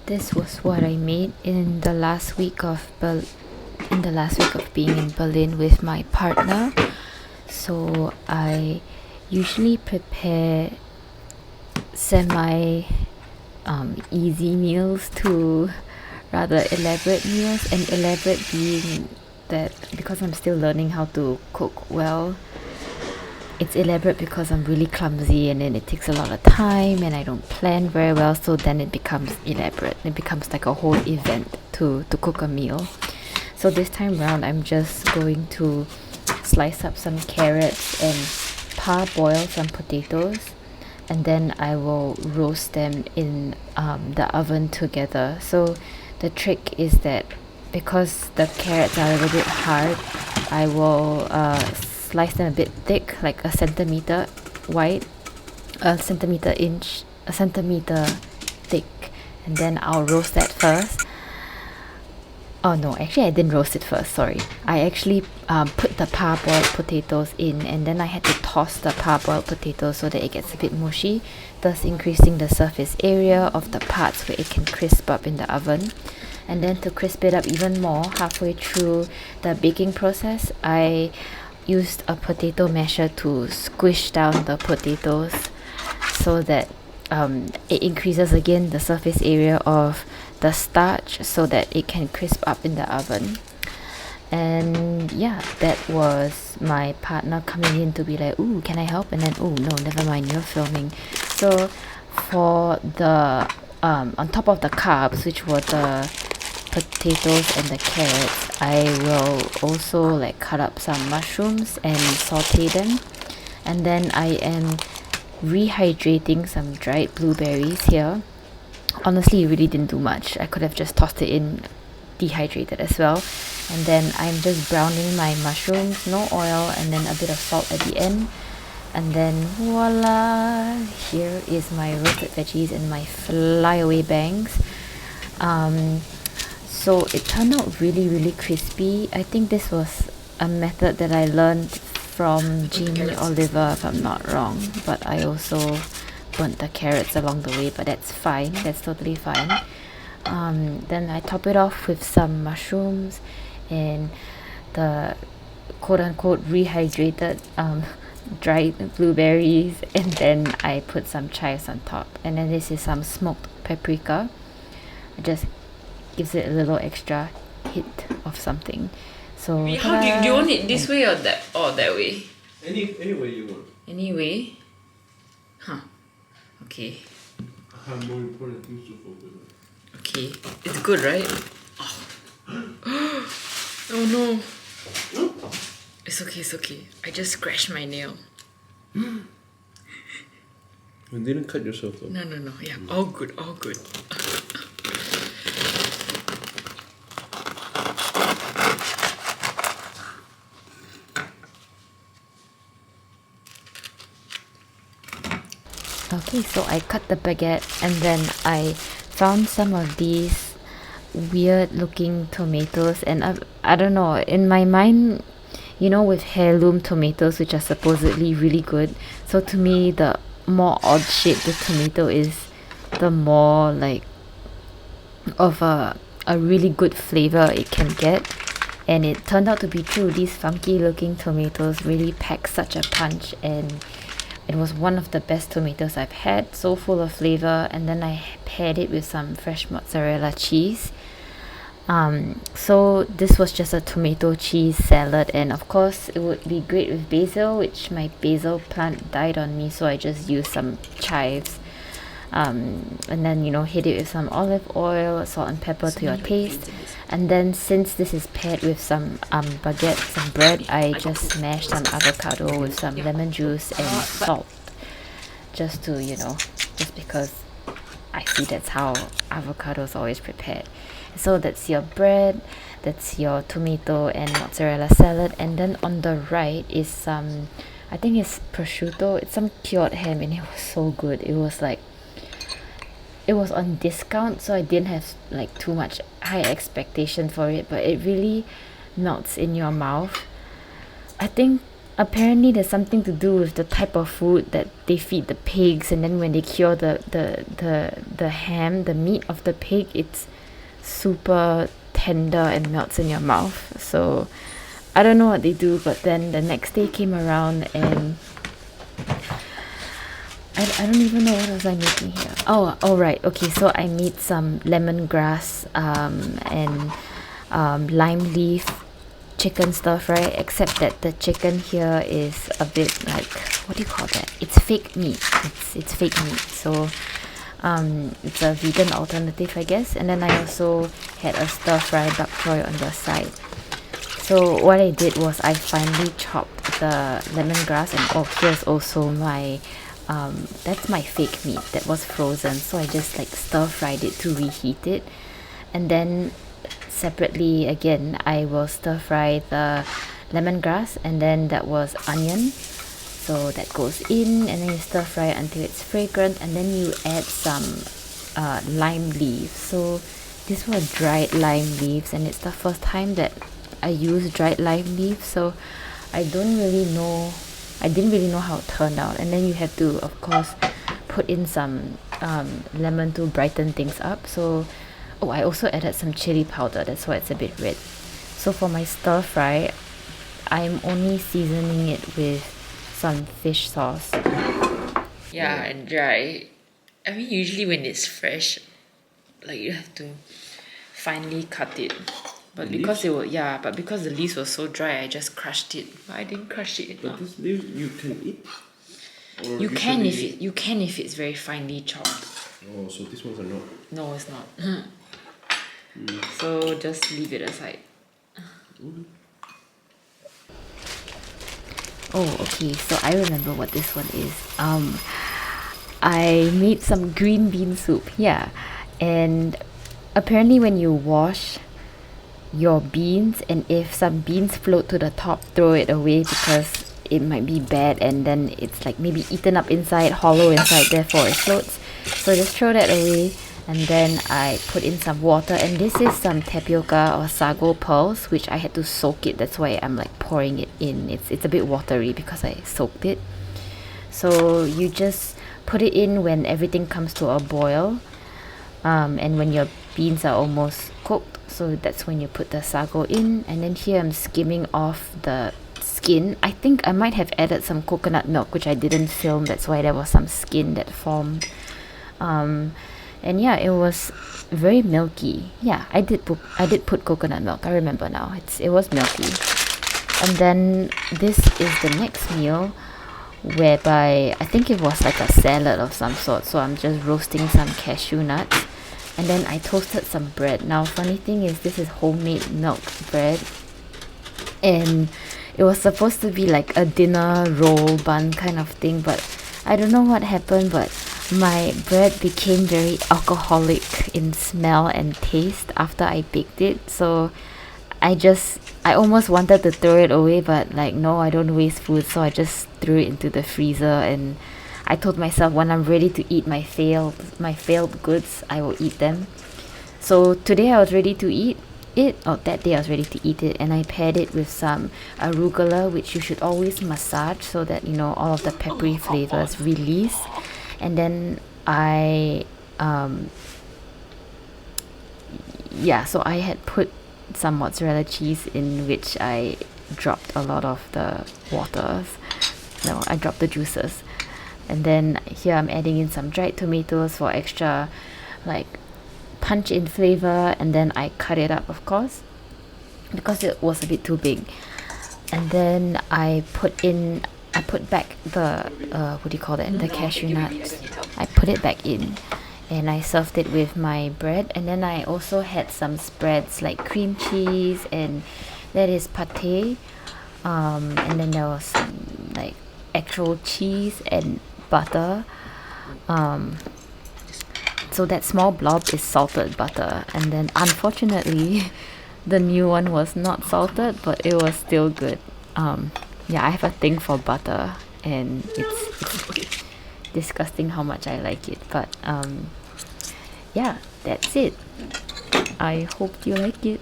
this was what I made in the last week of being in Berlin with my partner. So I usually prepare semi easy meals to rather elaborate meals, and elaborate being that because I'm still learning how to cook well. It's elaborate because I'm really clumsy, and then it takes a lot of time and I don't plan very well, so then it becomes elaborate. It becomes like a whole event to cook a meal. So this time round I'm just going to slice up some carrots and parboil some potatoes, and then I will roast them in the oven together. So the trick is that because the carrots are a little bit hard, I will slice them a bit thick, like a centimeter wide, a centimeter thick, and then I'll roast that first. Oh no, actually I didn't roast it first, sorry. I actually put the parboiled potatoes in, and then I had to toss the parboiled potatoes so that it gets a bit mushy, thus increasing the surface area of the parts where it can crisp up in the oven. And then to crisp it up even more, halfway through the baking process, I used a potato masher to squish down the potatoes so that it increases again the surface area of the starch so that it can crisp up in the oven. And yeah, that was my partner coming in to be like, ooh, can I help? And then, oh no, never mind, you're filming. So for the on top of the carbs, which were the potatoes and the carrots, I will also like cut up some mushrooms and saute them. And then I am rehydrating some dried blueberries here. Honestly, it really didn't do much. I could have just tossed it in dehydrated as well. And then I'm just browning my mushrooms, no oil, and then a bit of salt at the end. And then voila, here is my roasted veggies and my flyaway bangs. So it turned out really crispy. I think this was a method that I learned from Jamie Oliver, if I'm not wrong. But I also burnt the carrots along the way, but that's fine. That's totally fine. Then I top it off with some mushrooms and the quote-unquote rehydrated dried blueberries, and then I put some chives on top, and then this is some smoked paprika. It just gives it a little extra hit of something. So How do you want it this way or that way? Any way you want. Anyway, huh? Okay, I have more important things to focus on. okay, it's good, right? Oh no, it's okay. I just scratched my nail. You didn't cut yourself though. No, yeah, all good. Okay, so I cut the baguette, and then I found some of these weird looking tomatoes, and I don't know, in my mind, you know, with heirloom tomatoes, which are supposedly really good, so to me the more odd shaped the tomato is, the more like of a really good flavor it can get. And it turned out to be true. These funky looking tomatoes really pack such a punch, and it was one of the best tomatoes I've had, so full of flavor. And then I paired it with some fresh mozzarella cheese. So this was just a tomato cheese salad, and of course it would be great with basil, which my basil plant died on me, so I just used some chives. And then, you know, hit it with some olive oil, salt and pepper to your taste. And then since this is paired with some baguette, some bread, I just smashed some avocado with some lemon juice and salt, just to, you know, just because I see that's how avocado is always prepared. So that's your bread, that's your tomato and mozzarella salad, and then on the right is some, I think it's prosciutto, it's some cured ham, and it was so good. It was on discount, so I didn't have like too much high expectation for it, but it really melts in your mouth. I think apparently there's something to do with the type of food that they feed the pigs, and then when they cure the ham, the meat of the pig, it's super tender and melts in your mouth. So I don't know what they do, but then the next day came around and I don't even know what was I making here. Oh right, okay, so I made some lemongrass and lime leaf chicken stir fry, except that the chicken here is a bit like, what do you call that? It's fake meat. It's fake meat. So it's a vegan alternative, I guess. And then I also had a stir fry bak choy on the side. So what I did was I finally chopped the lemongrass, and oh, here's also my that's my fake meat that was frozen. So I just like stir fried it to reheat it, and then separately again I will stir fry the lemongrass, and then that was onion. So that goes in, and then you stir fry until it's fragrant, and then you add some lime leaves. So these were dried lime leaves, and it's the first time that I use dried lime leaves, so I didn't really know how it turned out. And then you have to, of course, put in some lemon to brighten things up. So I also added some chili powder, that's why it's a bit red. So for my stir fry, I'm only seasoning it with some fish sauce. Yeah, and dry. I mean, usually when it's fresh, like you have to finely cut it. But because because the leaves were so dry, I just crushed it. But I didn't crush it But enough. this leaf you can eat? Or You can usually- if it's very finely chopped. Oh, so these ones are not. No, it's not. So just leave it aside. Oh, okay, so I remember what this one is. I made some green bean soup, yeah. And apparently when you wash your beans, and if some beans float to the top, throw it away because it might be bad, and then it's like maybe eaten up inside, hollow inside, therefore it floats. So just throw that away, and then I put in some water, and this is some tapioca or sago pearls, which I had to soak it. That's why I'm like pouring it in. It's a bit watery because I soaked it. So you just put it in when everything comes to a boil, and when your beans are almost cooked. So that's when you put the sago in, and then here I'm skimming off the skin. I think I might have added some coconut milk, which I didn't film. That's why there was some skin that formed. And yeah, it was very milky. Yeah, I did put coconut milk. I remember now. It was milky. And then this is the next meal, whereby I think it was like a salad of some sort. So I'm just roasting some cashew nuts, and then I toasted some bread. Now, funny thing is, this is homemade milk bread, and it was supposed to be like a dinner roll bun kind of thing, but I don't know what happened, but my bread became very alcoholic in smell and taste after I baked it. So I almost wanted to throw it away, but like, no, I don't waste food, so I just threw it into the freezer, and I told myself when I'm ready to eat my failed goods, I will eat them. So today I was ready to eat it, or that day I was ready to eat it, and I paired it with some arugula, which you should always massage so that all of the peppery flavors release. And then so I had put some mozzarella cheese in, which I dropped a lot of the waters. No, I dropped the juices. And then here I'm adding in some dried tomatoes for extra like punch in flavor, and then I cut it up, of course, because it was a bit too big. And then I put back the what do you call that, the cashew nuts. I put it back in, and I served it with my bread. And then I also had some spreads like cream cheese, and that is pate, and then there was some like actual cheese and butter. So that small blob is salted butter, and then unfortunately the new one was not salted, but it was still good. I have a thing for butter, and it's disgusting how much I like it, but that's it. I hope you like it.